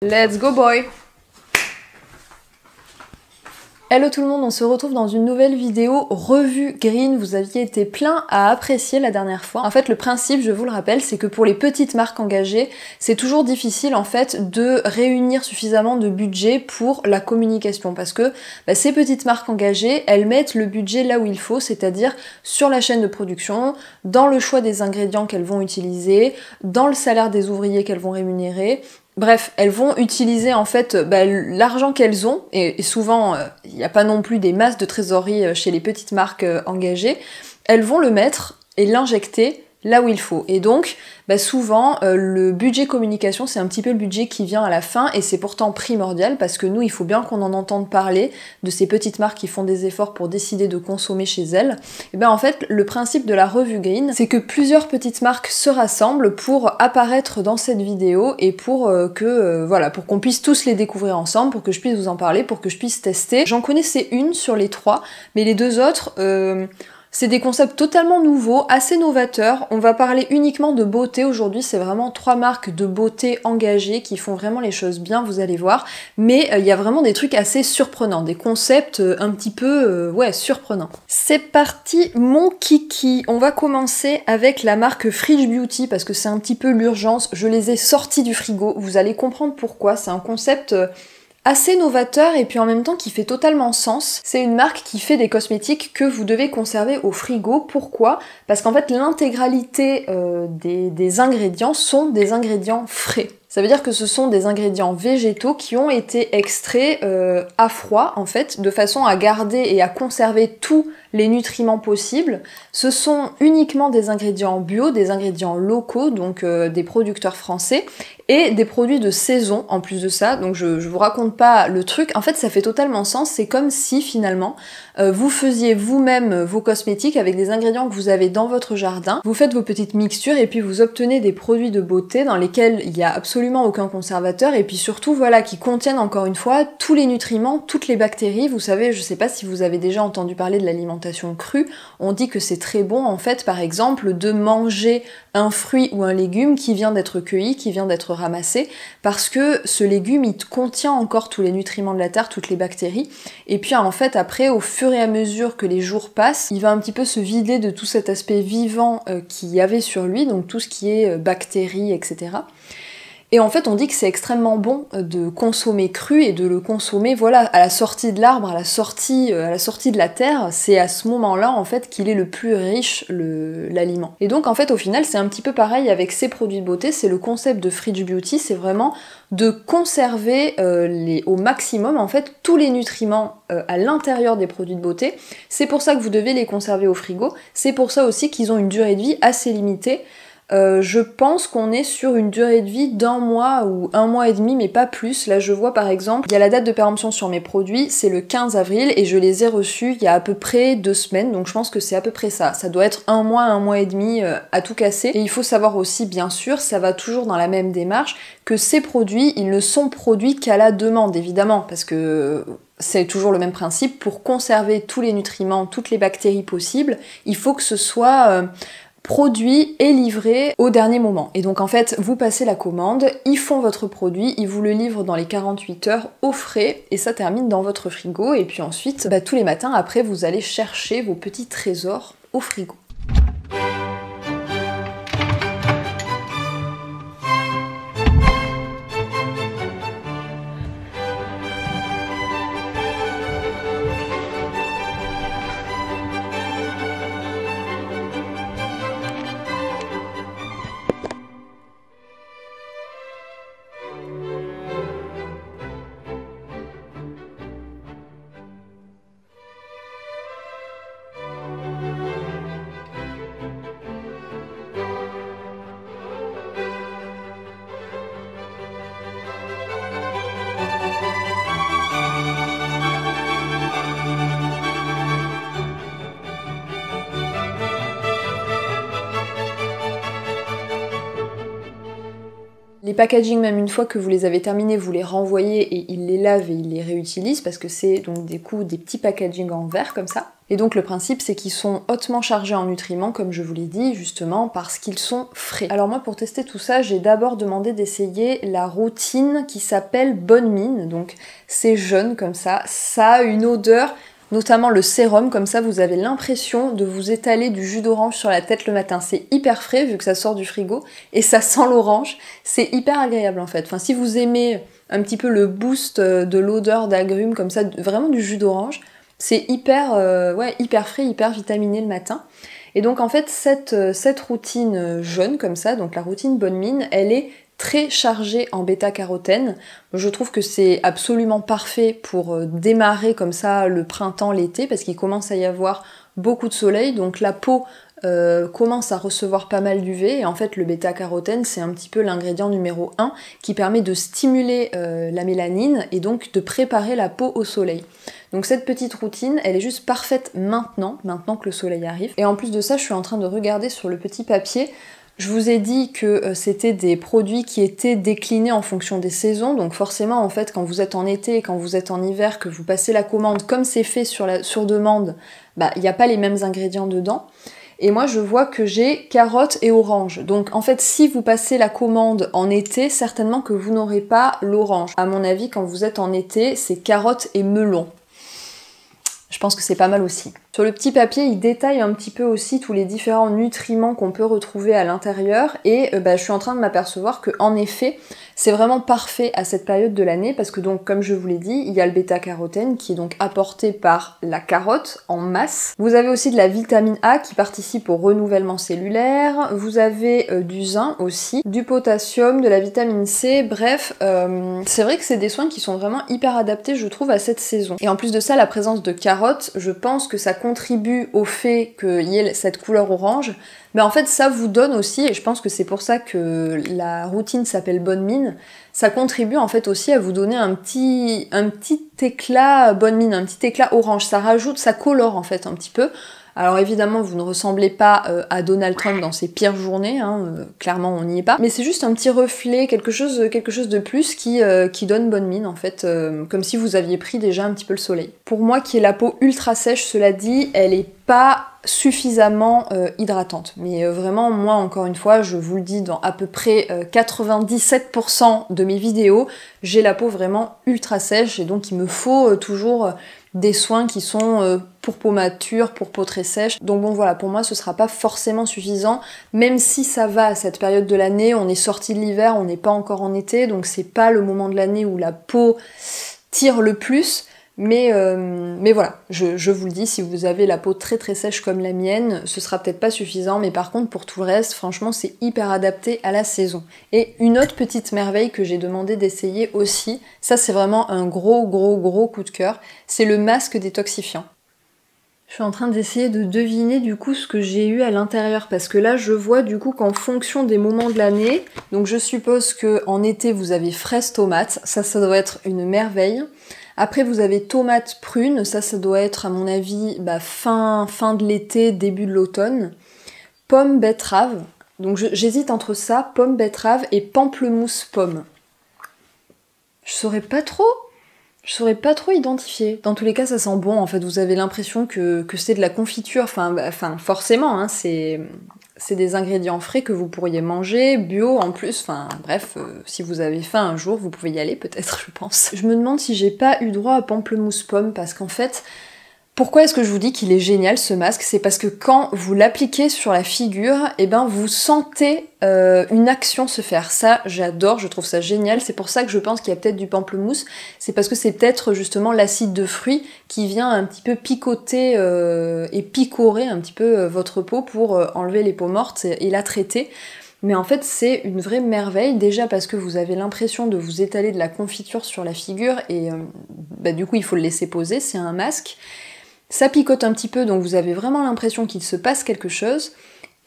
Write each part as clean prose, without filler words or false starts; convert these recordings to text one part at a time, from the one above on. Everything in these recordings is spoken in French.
Let's go boy! Hello tout le monde, on se retrouve dans une nouvelle vidéo revue green. Vous aviez été plein à apprécier la dernière fois. En fait, le principe, je vous le rappelle, c'est que pour les petites marques engagées, c'est toujours difficile en fait de réunir suffisamment de budget pour la communication parce que ces petites marques engagées, elles mettent le budget là où il faut, c'est-à-dire sur la chaîne de production, dans le choix des ingrédients qu'elles vont utiliser, dans le salaire des ouvriers qu'elles vont rémunérer. Bref, elles vont utiliser en fait l'argent qu'elles ont, et souvent il n'y a pas non plus des masses de trésorerie chez les petites marques engagées, elles vont le mettre et l'injecter là où il faut. Et donc, souvent, le budget communication, c'est un petit peu le budget qui vient à la fin, et c'est pourtant primordial, parce que nous, il faut bien qu'on en entende parler de ces petites marques qui font des efforts pour décider de consommer chez elles. Et en fait, le principe de la revue green, c'est que plusieurs petites marques se rassemblent pour apparaître dans cette vidéo, et pour pour qu'on puisse tous les découvrir ensemble, pour que je puisse vous en parler, pour que je puisse tester. J'en connaissais une sur les trois, mais les deux autres... c'est des concepts totalement nouveaux, assez novateurs. On va parler uniquement de beauté aujourd'hui, c'est vraiment trois marques de beauté engagées qui font vraiment les choses bien, vous allez voir. Mais il y a vraiment des trucs assez surprenants, des concepts un petit peu, surprenants. C'est parti mon kiki. On va commencer avec la marque Fridge Beauty parce que c'est un petit peu l'urgence. Je les ai sortis du frigo, vous allez comprendre pourquoi. C'est un concept... assez novateur et puis en même temps qui fait totalement sens. C'est une marque qui fait des cosmétiques que vous devez conserver au frigo. Pourquoi? Parce qu'en fait l'intégralité des ingrédients sont des ingrédients frais. Ça veut dire que ce sont des ingrédients végétaux qui ont été extraits à froid en fait, de façon à garder et à conserver tous les nutriments possibles. Ce sont uniquement des ingrédients bio, des ingrédients locaux, donc des producteurs français, et des produits de saison en plus de ça, donc je vous raconte pas le truc, en fait ça fait totalement sens, c'est comme si finalement vous faisiez vous-même vos cosmétiques avec des ingrédients que vous avez dans votre jardin, vous faites vos petites mixtures et puis vous obtenez des produits de beauté dans lesquels il n'y a absolument aucun conservateur et puis surtout voilà qui contiennent encore une fois tous les nutriments, toutes les bactéries. Vous savez, je sais pas si vous avez déjà entendu parler de l'alimentation crue, on dit que c'est très bon en fait par exemple de manger un fruit ou un légume qui vient d'être cueilli, qui vient d'être ramassé, parce que ce légume il contient encore tous les nutriments de la terre, toutes les bactéries, et puis en fait après au fur et à mesure que les jours passent, il va un petit peu se vider de tout cet aspect vivant qu'il y avait sur lui, donc tout ce qui est bactéries, etc. Et en fait, on dit que c'est extrêmement bon de consommer cru et de le consommer, voilà, à la sortie de l'arbre, à la sortie de la terre. C'est à ce moment-là, en fait, qu'il est le plus riche, l'aliment. Et donc, en fait, au final, c'est un petit peu pareil avec ces produits de beauté. C'est le concept de Fridge Beauty, c'est vraiment de conserver au maximum, en fait, tous les nutriments à l'intérieur des produits de beauté. C'est pour ça que vous devez les conserver au frigo. C'est pour ça aussi qu'ils ont une durée de vie assez limitée. Je pense qu'on est sur une durée de vie d'1 mois ou 1 mois et demi, mais pas plus. Là, je vois par exemple, il y a la date de péremption sur mes produits, c'est le 15 avril, et je les ai reçus il y a à peu près 2 semaines, donc je pense que c'est à peu près ça. Ça doit être 1 mois et demi à tout casser. Et il faut savoir aussi, bien sûr, ça va toujours dans la même démarche, que ces produits, ils ne sont produits qu'à la demande, évidemment, parce que... c'est toujours le même principe, pour conserver tous les nutriments, toutes les bactéries possibles, il faut que ce soit... produit et livré au dernier moment. Et donc en fait, vous passez la commande, ils font votre produit, ils vous le livrent dans les 48 heures au frais, et ça termine dans votre frigo, et puis ensuite, tous les matins, après, vous allez chercher vos petits trésors au frigo. Les packaging, même une fois que vous les avez terminés, vous les renvoyez et ils les lavent et ils les réutilisent parce que c'est donc des petits packaging en verre comme ça. Et donc le principe c'est qu'ils sont hautement chargés en nutriments comme je vous l'ai dit justement parce qu'ils sont frais. Alors moi pour tester tout ça j'ai d'abord demandé d'essayer la routine qui s'appelle Bonne Mine, donc c'est jaune comme ça a une odeur, notamment le sérum, comme ça vous avez l'impression de vous étaler du jus d'orange sur la tête le matin. C'est hyper frais vu que ça sort du frigo et ça sent l'orange, c'est hyper agréable en fait. Enfin si vous aimez un petit peu le boost de l'odeur d'agrumes comme ça, vraiment du jus d'orange, c'est hyper, hyper frais, hyper vitaminé le matin. Et donc en fait cette routine jaune comme ça, donc la routine Bonne Mine, elle est très chargée en bêta-carotène. Je trouve que c'est absolument parfait pour démarrer comme ça le printemps, l'été, parce qu'il commence à y avoir beaucoup de soleil, donc la peau commence à recevoir pas mal d'UV, et en fait le bêta-carotène c'est un petit peu l'ingrédient numéro 1 qui permet de stimuler la mélanine et donc de préparer la peau au soleil. Donc cette petite routine, elle est juste parfaite maintenant que le soleil arrive. Et en plus de ça, je suis en train de regarder sur le petit papier. Je vous ai dit que c'était des produits qui étaient déclinés en fonction des saisons, donc forcément en fait quand vous êtes en été et quand vous êtes en hiver, que vous passez la commande comme c'est fait sur demande, bah il n'y a pas les mêmes ingrédients dedans. Et moi je vois que j'ai carotte et orange. Donc en fait si vous passez la commande en été, certainement que vous n'aurez pas l'orange. À mon avis quand vous êtes en été, c'est carotte et melon. Je pense que c'est pas mal aussi. Sur le petit papier, il détaille un petit peu aussi tous les différents nutriments qu'on peut retrouver à l'intérieur et je suis en train de m'apercevoir que en effet, c'est vraiment parfait à cette période de l'année parce que donc, comme je vous l'ai dit, il y a le bêta-carotène qui est donc apporté par la carotte en masse. Vous avez aussi de la vitamine A qui participe au renouvellement cellulaire. Vous avez du zinc aussi, du potassium, de la vitamine C. Bref, c'est vrai que c'est des soins qui sont vraiment hyper adaptés, je trouve, à cette saison. Et en plus de ça, la présence de carottes, je pense que ça contribue au fait qu'il y ait cette couleur orange, mais en fait ça vous donne aussi, et je pense que c'est pour ça que la routine s'appelle Bonne Mine, ça contribue en fait aussi à vous donner un petit éclat Bonne Mine, un petit éclat orange, ça rajoute, ça colore en fait un petit peu. Alors évidemment, vous ne ressemblez pas à Donald Trump dans ses pires journées, hein, clairement on n'y est pas, mais c'est juste un petit reflet, quelque chose de plus qui donne bonne mine en fait, comme si vous aviez pris déjà un petit peu le soleil. Pour moi qui ai la peau ultra sèche, cela dit, elle est pas suffisamment hydratante. Mais vraiment, moi encore une fois, je vous le dis dans à peu près 97% de mes vidéos, j'ai la peau vraiment ultra sèche et donc il me faut toujours des soins qui sont pour peau mature, pour peau très sèche. Donc bon voilà, pour moi ce sera pas forcément suffisant, même si ça va à cette période de l'année, on est sorti de l'hiver, on n'est pas encore en été, donc c'est pas le moment de l'année où la peau tire le plus. Mais voilà, je vous le dis, si vous avez la peau très très sèche comme la mienne, ce sera peut-être pas suffisant, mais par contre pour tout le reste, franchement c'est hyper adapté à la saison. Et une autre petite merveille que j'ai demandé d'essayer aussi, ça c'est vraiment un gros coup de cœur, c'est le masque détoxifiant. Je suis en train d'essayer de deviner du coup ce que j'ai eu à l'intérieur, parce que là je vois du coup qu'en fonction des moments de l'année, donc je suppose qu'en été vous avez fraise tomate, ça doit être une merveille. Après vous avez tomate prune, ça doit être à mon avis fin de l'été, début de l'automne. Pomme betterave, donc j'hésite entre ça, pomme betterave et pamplemousse pomme. Je saurais pas trop identifier. Dans tous les cas ça sent bon en fait, vous avez l'impression que c'est de la confiture, enfin forcément, hein, c'est des ingrédients frais que vous pourriez manger, bio en plus, enfin bref, si vous avez faim un jour, vous pouvez y aller peut-être, je pense. Je me demande si j'ai pas eu droit à pamplemousse pomme, parce qu'en fait, pourquoi est-ce que je vous dis qu'il est génial ce masque? C'est parce que quand vous l'appliquez sur la figure, et ben vous sentez une action se faire. Ça, j'adore, je trouve ça génial. C'est pour ça que je pense qu'il y a peut-être du pamplemousse. C'est parce que c'est peut-être justement l'acide de fruits qui vient un petit peu picoter et picorer un petit peu votre peau pour enlever les peaux mortes et la traiter. Mais en fait, c'est une vraie merveille, déjà parce que vous avez l'impression de vous étaler de la confiture sur la figure et du coup, il faut le laisser poser, c'est un masque. Ça picote un petit peu, donc vous avez vraiment l'impression qu'il se passe quelque chose.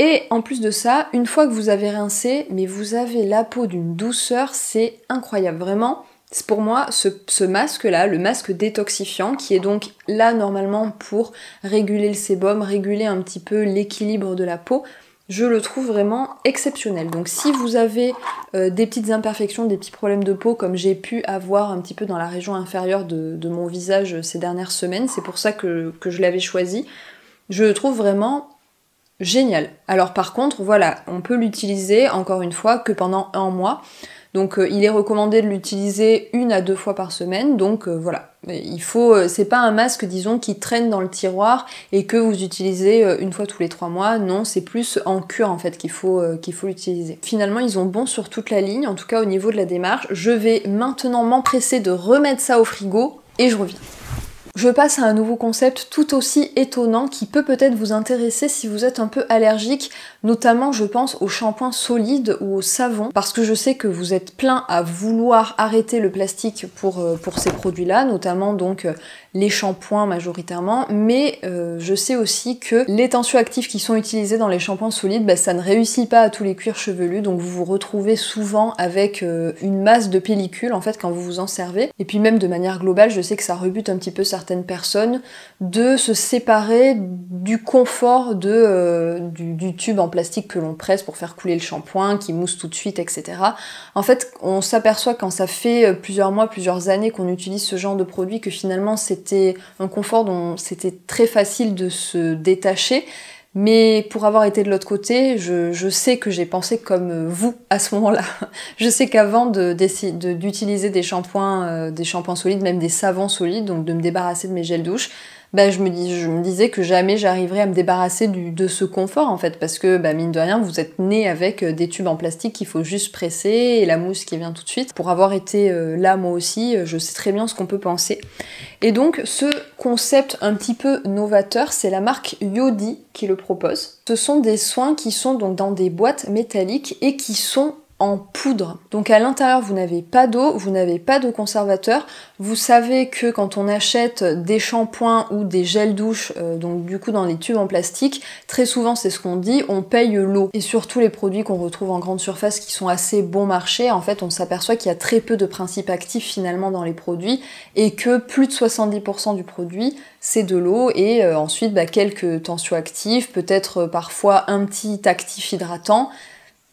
Et en plus de ça, une fois que vous avez rincé, mais vous avez la peau d'une douceur, c'est incroyable. Vraiment, c'est pour moi, ce masque-là, le masque détoxifiant, qui est donc là normalement pour réguler le sébum, réguler un petit peu l'équilibre de la peau, Je le trouve vraiment exceptionnel. Donc si vous avez des petites imperfections, des petits problèmes de peau comme j'ai pu avoir un petit peu dans la région inférieure de mon visage ces dernières semaines, c'est pour ça que je l'avais choisi, je le trouve vraiment génial. Alors par contre, voilà, on peut l'utiliser encore une fois que pendant 1 mois. Donc il est recommandé de l'utiliser 1 à 2 fois par semaine, donc voilà. Il faut, c'est pas un masque, disons, qui traîne dans le tiroir et que vous utilisez 1 fois tous les 3 mois, non, c'est plus en cure en fait qu'il faut l'utiliser. Finalement, ils ont bon sur toute la ligne, en tout cas au niveau de la démarche. Je vais maintenant m'empresser de remettre ça au frigo et je reviens. Je passe à un nouveau concept tout aussi étonnant qui peut peut-être vous intéresser si vous êtes un peu allergique, notamment je pense aux shampoings solides ou au savon, parce que je sais que vous êtes plein à vouloir arrêter le plastique pour ces produits-là, notamment donc les shampoings majoritairement, mais je sais aussi que les tensioactifs qui sont utilisés dans les shampoings solides, bah, ça ne réussit pas à tous les cuirs chevelus, donc vous vous retrouvez souvent avec une masse de pellicule en fait quand vous vous en servez, et puis même de manière globale, je sais que ça rebute un petit peu certaines personnes de se séparer du confort du tube en plastique que l'on presse pour faire couler le shampoing, qui mousse tout de suite, etc. En fait, on s'aperçoit quand ça fait plusieurs mois, plusieurs années qu'on utilise ce genre de produit que finalement c'était un confort dont c'était très facile de se détacher. Mais pour avoir été de l'autre côté, je sais que j'ai pensé comme vous à ce moment-là. Je sais qu'avant d'utiliser des shampoings solides, même des savons solides, donc de me débarrasser de mes gels douche, bah, je me disais que jamais j'arriverais à me débarrasser de ce confort en fait, parce que bah, mine de rien, vous êtes né avec des tubes en plastique qu'il faut juste presser et la mousse qui vient tout de suite. Pour avoir été là moi aussi, je sais très bien ce qu'on peut penser. Et donc ce concept un petit peu novateur, c'est la marque Yodi qui le propose. Ce sont des soins qui sont donc dans des boîtes métalliques et qui sont en poudre. Donc à l'intérieur, vous n'avez pas d'eau, vous n'avez pas de conservateur. Vous savez que quand on achète des shampoings ou des gels douche, donc du coup dans les tubes en plastique, très souvent c'est ce qu'on dit, on paye l'eau. Et surtout les produits qu'on retrouve en grande surface qui sont assez bon marché, en fait on s'aperçoit qu'il y a très peu de principes actifs finalement dans les produits et que plus de 70% du produit c'est de l'eau et ensuite bah, quelques tensioactifs, peut-être parfois un petit actif hydratant.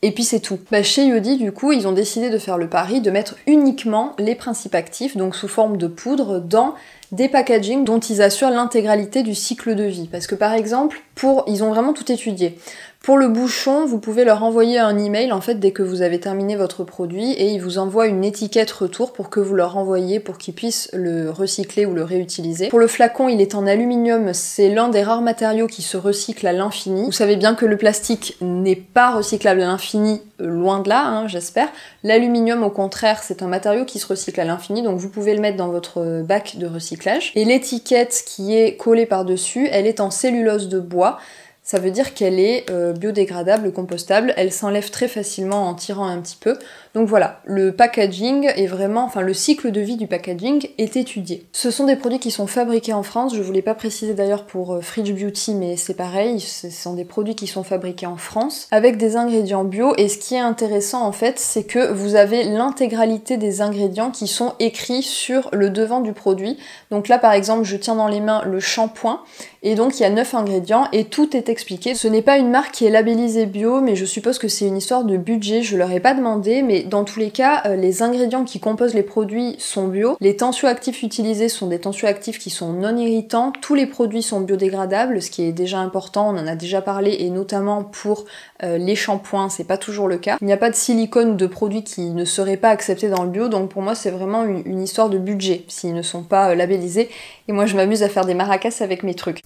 Et puis c'est tout. Bah, chez Yodi, du coup, ils ont décidé de faire le pari de mettre uniquement les principes actifs, donc sous forme de poudre, dans des packagings dont ils assurent l'intégralité du cycle de vie. Parce que par exemple, ils ont vraiment tout étudié. Pour le bouchon, vous pouvez leur envoyer un email en fait dès que vous avez terminé votre produit et ils vous envoient une étiquette retour pour que vous leur renvoyiez pour qu'ils puissent le recycler ou le réutiliser. Pour le flacon, il est en aluminium, c'est l'un des rares matériaux qui se recycle à l'infini. Vous savez bien que le plastique n'est pas recyclable à l'infini, loin de là, hein, j'espère. L'aluminium au contraire, c'est un matériau qui se recycle à l'infini, donc vous pouvez le mettre dans votre bac de recyclage. Et l'étiquette qui est collée par-dessus, elle est en cellulose de bois. Ça veut dire qu'elle est biodégradable, compostable, elle s'enlève très facilement en tirant un petit peu. Donc voilà, le packaging est vraiment, enfin le cycle de vie du packaging est étudié. Ce sont des produits qui sont fabriqués en France, je voulais pas préciser d'ailleurs pour Fridge Beauty, mais c'est pareil, ce sont des produits qui sont fabriqués en France, avec des ingrédients bio, et ce qui est intéressant en fait, c'est que vous avez l'intégralité des ingrédients qui sont écrits sur le devant du produit. Donc là par exemple, je tiens dans les mains le shampoing, et donc il y a 9 ingrédients, et tout est expliqué. Ce n'est pas une marque qui est labellisée bio, mais je suppose que c'est une histoire de budget, je leur ai pas demandé, mais dans tous les cas, les ingrédients qui composent les produits sont bio. Les tensioactifs utilisés sont des tensioactifs qui sont non irritants. Tous les produits sont biodégradables, ce qui est déjà important, on en a déjà parlé, et notamment pour les shampoings, c'est pas toujours le cas. Il n'y a pas de silicone ou de produits qui ne seraient pas acceptés dans le bio, donc pour moi c'est vraiment une histoire de budget s'ils ne sont pas labellisés. Et moi je m'amuse à faire des maracas avec mes trucs.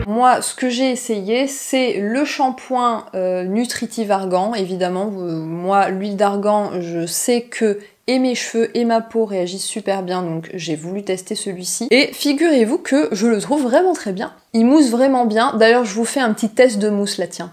Moi, ce que j'ai essayé, c'est le shampoing Nutritive Argan, évidemment. Moi, l'huile d'argan, je sais que et mes cheveux et ma peau réagissent super bien, donc j'ai voulu tester celui-ci. Et figurez-vous que je le trouve vraiment très bien. Il mousse vraiment bien. D'ailleurs, je vous fais un petit test de mousse là, tiens.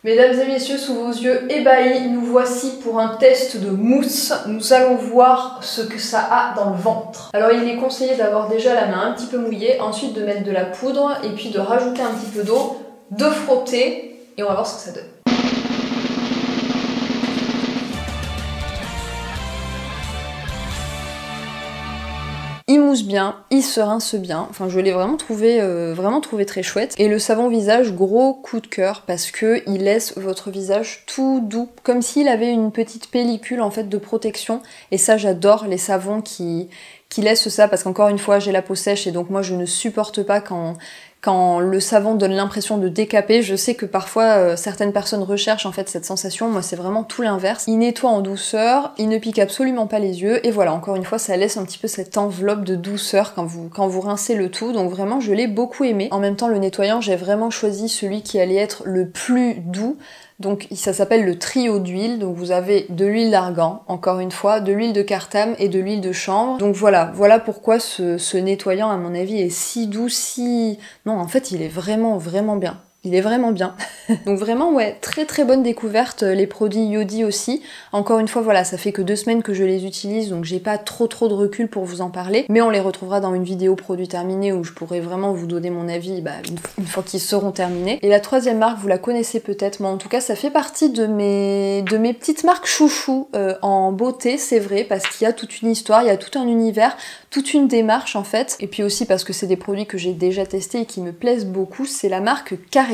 Mesdames et messieurs, sous vos yeux ébahis, nous voici pour un test de mousse. Nous allons voir ce que ça a dans le ventre. Alors il est conseillé d'avoir déjà la main un petit peu mouillée, ensuite de mettre de la poudre et puis de rajouter un petit peu d'eau, de frotter et on va voir ce que ça donne. Il mousse bien, il se rince bien. Enfin, je l'ai vraiment trouvé très chouette. Et le savon visage, gros coup de cœur parce que il laisse votre visage tout doux, comme s'il avait une petite pellicule en fait de protection. Et ça, j'adore les savons qui laissent ça parce qu'encore une fois, j'ai la peau sèche et donc moi, je ne supporte pas quand le savon donne l'impression de décaper. Je sais que parfois certaines personnes recherchent en fait cette sensation, moi c'est vraiment tout l'inverse. Il nettoie en douceur, il ne pique absolument pas les yeux, et voilà, encore une fois ça laisse un petit peu cette enveloppe de douceur quand vous rincez le tout, donc vraiment je l'ai beaucoup aimé. En même temps le nettoyant, j'ai vraiment choisi celui qui allait être le plus doux. Donc ça s'appelle le trio d'huile, donc vous avez de l'huile d'argan, encore une fois, de l'huile de cartame et de l'huile de chanvre. Donc voilà pourquoi ce nettoyant à mon avis est si doux, si... Non, en fait il est vraiment bien. Il est vraiment bien. Donc vraiment, ouais, très très bonne découverte. Les produits Yodi aussi. Encore une fois, voilà, ça fait que 2 semaines que je les utilise, donc j'ai pas trop de recul pour vous en parler. Mais on les retrouvera dans une vidéo produit terminé où je pourrai vraiment vous donner mon avis une fois qu'ils seront terminés. Et la troisième marque, vous la connaissez peut-être, moi en tout cas, ça fait partie de mes petites marques chouchou en beauté, c'est vrai, parce qu'il y a toute une histoire, il y a tout un univers, toute une démarche en fait. Et puis aussi parce que c'est des produits que j'ai déjà testés et qui me plaisent beaucoup, c'est la marque Caretic.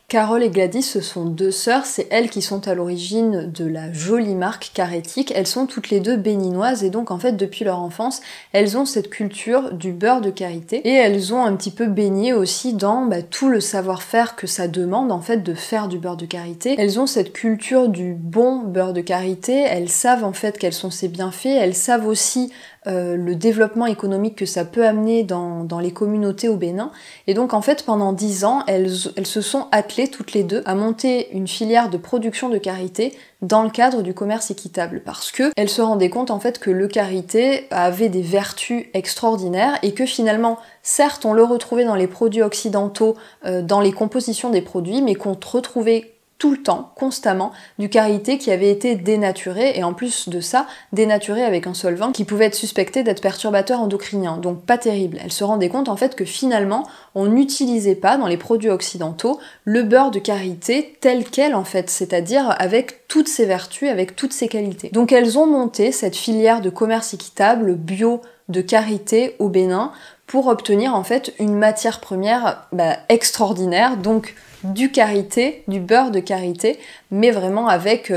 Carole et Gladys, ce sont 2 sœurs, c'est elles qui sont à l'origine de la jolie marque Caretic. Elles sont toutes les 2 béninoises et donc en fait depuis leur enfance, elles ont cette culture du beurre de karité et elles ont un petit peu baigné aussi dans tout le savoir-faire que ça demande en fait de faire du beurre de karité. Elles ont cette culture du bon beurre de karité, elles savent en fait quels sont ses bienfaits, elles savent aussi le développement économique que ça peut amener dans les communautés au Bénin. Et donc en fait pendant 10 ans, elles se sont attelées toutes les 2 à monter une filière de production de karité dans le cadre du commerce équitable parce que elles se rendaient compte en fait que le karité avait des vertus extraordinaires et que finalement, certes on le retrouvait dans les produits occidentaux, dans les compositions des produits, mais qu'on retrouvait tout le temps, constamment, du karité qui avait été dénaturé, et en plus de ça, dénaturé avec un solvant qui pouvait être suspecté d'être perturbateur endocrinien, donc pas terrible. Elle se rendait compte en fait que finalement, on n'utilisait pas dans les produits occidentaux le beurre de karité tel quel en fait, c'est-à-dire avec toutes ses vertus, avec toutes ses qualités. Donc elles ont monté cette filière de commerce équitable bio de karité au Bénin pour obtenir en fait une matière première extraordinaire, donc du karité, du beurre de karité, mais vraiment avec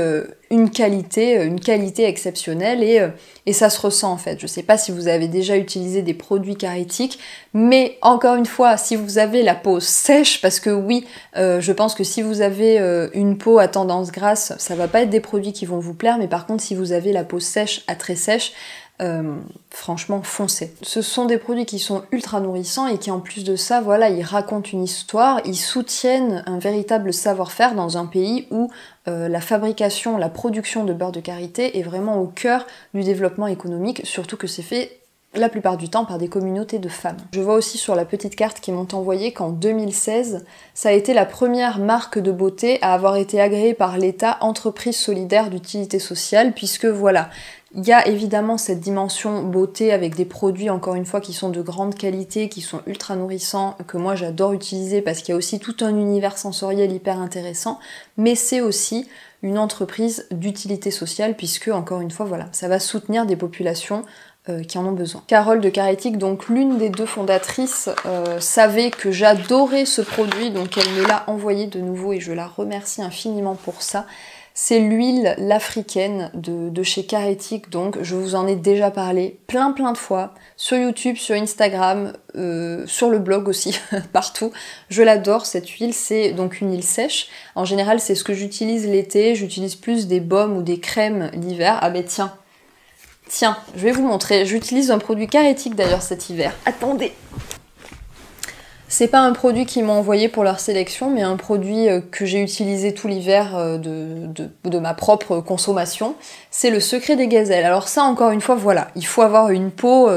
une qualité exceptionnelle et ça se ressent en fait. Je sais pas si vous avez déjà utilisé des produits karétiques, mais encore une fois, si vous avez la peau sèche, parce que oui, je pense que si vous avez une peau à tendance grasse, ça va pas être des produits qui vont vous plaire, mais par contre si vous avez la peau sèche à très sèche, franchement foncez. Ce sont des produits qui sont ultra nourrissants et qui en plus de ça, voilà, ils racontent une histoire, ils soutiennent un véritable savoir-faire dans un pays où la fabrication, la production de beurre de karité est vraiment au cœur du développement économique, surtout que c'est fait la plupart du temps par des communautés de femmes. Je vois aussi sur la petite carte qu'ils m'ont envoyée qu'en 2016, ça a été la première marque de beauté à avoir été agréée par l'État entreprise solidaire d'utilité sociale, puisque voilà, il y a évidemment cette dimension beauté avec des produits, encore une fois, qui sont de grande qualité, qui sont ultra nourrissants, que moi j'adore utiliser parce qu'il y a aussi tout un univers sensoriel hyper intéressant, mais c'est aussi une entreprise d'utilité sociale puisque, encore une fois, voilà, ça va soutenir des populations qui en ont besoin. Carole de Caretic, donc l'une des 2 fondatrices, savait que j'adorais ce produit, donc elle me l'a envoyé de nouveau et je la remercie infiniment pour ça. C'est l'huile l'africaine de chez Caretic, donc je vous en ai déjà parlé plein de fois, sur YouTube, sur Instagram, sur le blog aussi, partout. Je l'adore cette huile, c'est donc une huile sèche. En général c'est ce que j'utilise l'été, j'utilise plus des baumes ou des crèmes l'hiver. Ah ben tiens, je vais vous montrer, j'utilise un produit Caretic d'ailleurs cet hiver. Attendez! C'est pas un produit qu'ils m'ont envoyé pour leur sélection, mais un produit que j'ai utilisé tout l'hiver de ma propre consommation. C'est le Secret des Gazelles. Alors ça, encore une fois, voilà, il faut avoir une peau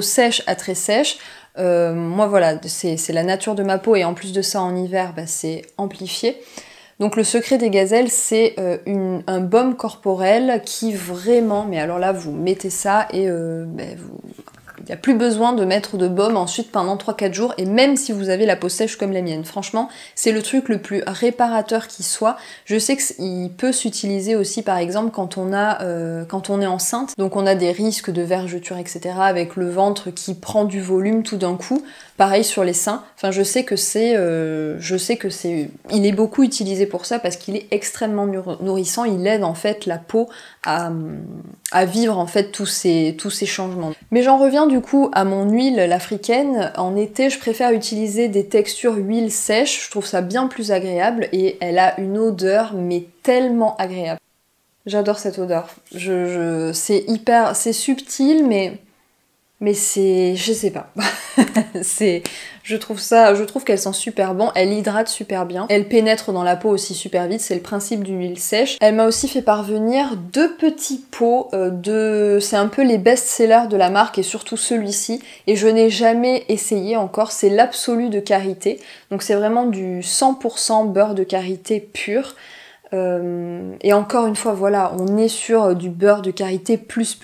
sèche à très sèche. Moi, voilà, c'est la nature de ma peau, et en plus de ça, en hiver, c'est amplifié. Donc le Secret des Gazelles, c'est un baume corporel qui vraiment, mais alors là, vous mettez ça et n'y a plus besoin de mettre de baume ensuite pendant 3-4 jours, et même si vous avez la peau sèche comme la mienne. Franchement, c'est le truc le plus réparateur qui soit. Je sais qu'il peut s'utiliser aussi par exemple quand on est enceinte, donc on a des risques de vergeture, etc. avec le ventre qui prend du volume tout d'un coup. Pareil sur les seins. Enfin, je sais que il est beaucoup utilisé pour ça parce qu'il est extrêmement nourrissant. Il aide en fait la peau à vivre en fait tous ces changements. Mais j'en reviens du coup à mon huile, l'africaine. En été, je préfère utiliser des textures huile sèche. Je trouve ça bien plus agréable et elle a une odeur mais tellement agréable. J'adore cette odeur. C'est subtil mais c'est, je sais pas. je trouve qu'elle sent super bon, elle hydrate super bien, elle pénètre dans la peau aussi super vite, c'est le principe d'une huile sèche. Elle m'a aussi fait parvenir 2 petits pots c'est un peu les best-sellers de la marque et surtout celui-ci, et je n'ai jamais essayé encore, c'est l'Absolu de Karité. Donc c'est vraiment du 100% beurre de karité pur. Et encore une fois, voilà, on est sur du beurre de karité plus,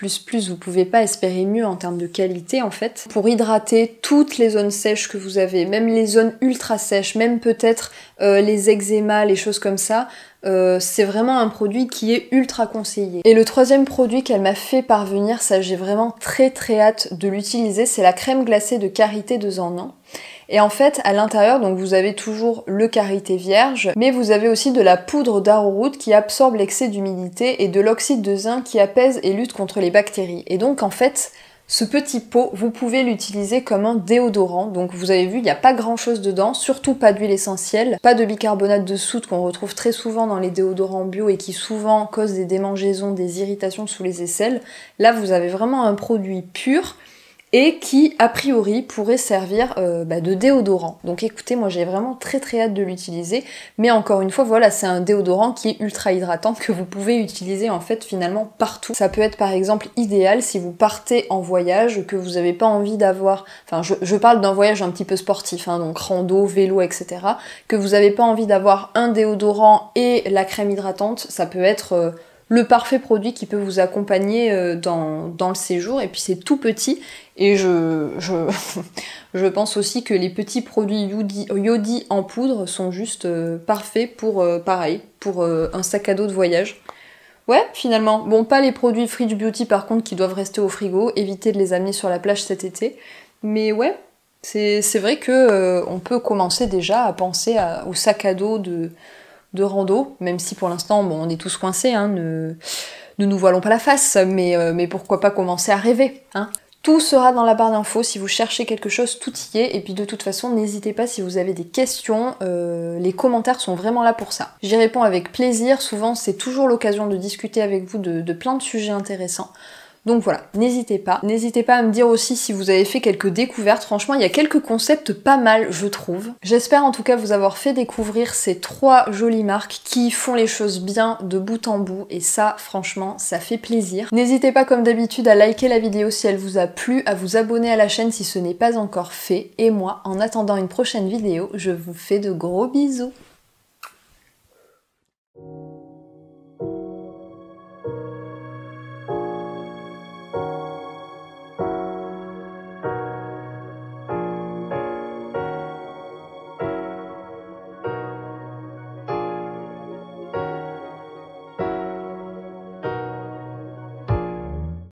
vous pouvez pas espérer mieux en termes de qualité en fait. Pour hydrater toutes les zones sèches que vous avez, même les zones ultra sèches, même peut-être les eczémas, les choses comme ça, c'est vraiment un produit qui est ultra conseillé. Et le troisième produit qu'elle m'a fait parvenir, ça j'ai vraiment très hâte de l'utiliser, c'est la crème glacée de karité 2 en 1. Et en fait, à l'intérieur, donc vous avez toujours le karité vierge, mais vous avez aussi de la poudre d'arrowroot qui absorbe l'excès d'humidité et de l'oxyde de zinc qui apaise et lutte contre les bactéries. Et donc en fait, ce petit pot, vous pouvez l'utiliser comme un déodorant. Donc vous avez vu, il n'y a pas grand chose dedans, surtout pas d'huile essentielle, pas de bicarbonate de soude qu'on retrouve très souvent dans les déodorants bio et qui souvent cause des démangeaisons, des irritations sous les aisselles. Là, vous avez vraiment un produit pur et qui, a priori, pourrait servir de déodorant. Donc écoutez, moi j'ai vraiment très hâte de l'utiliser, mais encore une fois, voilà, c'est un déodorant qui est ultra hydratant, que vous pouvez utiliser en fait finalement partout. Ça peut être par exemple idéal si vous partez en voyage, que vous n'avez pas envie d'avoir, enfin je parle d'un voyage un petit peu sportif, hein, donc rando, vélo, etc., que vous n'avez pas envie d'avoir un déodorant et la crème hydratante, ça peut être le parfait produit qui peut vous accompagner dans le séjour, et puis c'est tout petit, et je pense aussi que les petits produits Yodi en poudre sont juste parfaits pour, pareil, pour un sac à dos de voyage. Ouais, finalement. Bon, pas les produits Fridge Beauty par contre qui doivent rester au frigo, évitez de les amener sur la plage cet été, mais ouais, c'est vrai que on peut commencer déjà à penser au sac à dos de rando, même si pour l'instant, bon, on est tous coincés, hein, ne nous voilons pas la face, mais pourquoi pas commencer à rêver, hein. Tout sera dans la barre d'infos, si vous cherchez quelque chose, tout y est, et puis de toute façon, n'hésitez pas si vous avez des questions, les commentaires sont vraiment là pour ça. J'y réponds avec plaisir, souvent c'est toujours l'occasion de discuter avec vous de plein de sujets intéressants. Donc voilà, n'hésitez pas. N'hésitez pas à me dire aussi si vous avez fait quelques découvertes. Franchement, il y a quelques concepts pas mal, je trouve. J'espère en tout cas vous avoir fait découvrir ces 3 jolies marques qui font les choses bien de bout en bout. Et ça, franchement, ça fait plaisir. N'hésitez pas comme d'habitude à liker la vidéo si elle vous a plu, à vous abonner à la chaîne si ce n'est pas encore fait. Et moi, en attendant une prochaine vidéo, je vous fais de gros bisous.